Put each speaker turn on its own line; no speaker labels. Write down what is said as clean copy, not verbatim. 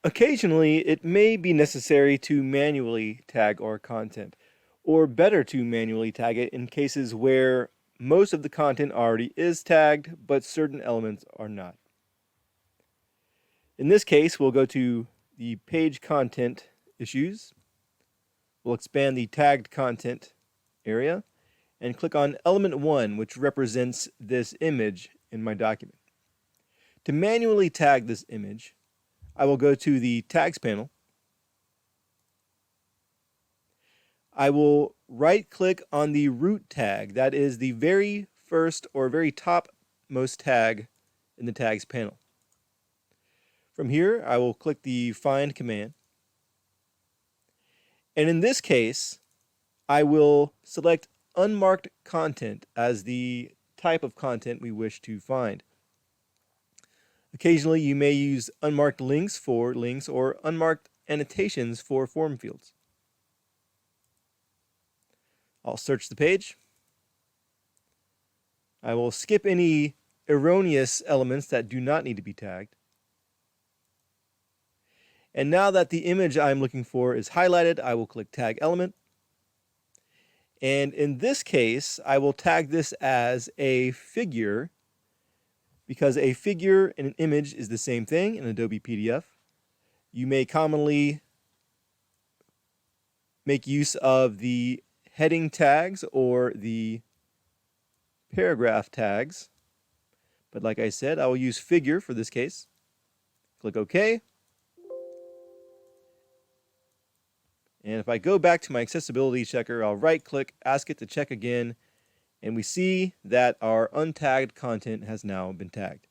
Occasionally, it may be necessary to manually tag our content, or better to manually tag it in cases where most of the content already is tagged, but certain elements are not. In this case, we'll go to the page content issues. We'll expand the tagged content area and click on element 1, which represents this image in my document. To manually tag this image, I will go to the tags panel. I will right click on the root tag. That is the very first or very topmost tag in the tags panel. From here, I will click the find command. And in this case, I will select unmarked content as the type of content we wish to find. Occasionally, you may use unmarked links for links or unmarked annotations for form fields. I'll search the page. I will skip any erroneous elements that do not need to be tagged. And now that the image I'm looking for is highlighted, I will click Tag Element. And in this case, I will tag this as a figure because a figure and an image is the same thing in Adobe PDF. You may commonly make use of the heading tags or the paragraph tags. But like I said, I will use figure for this case. Click OK. And if I go back to my accessibility checker, I'll right click, ask it to check again, and we see that our untagged content has now been tagged.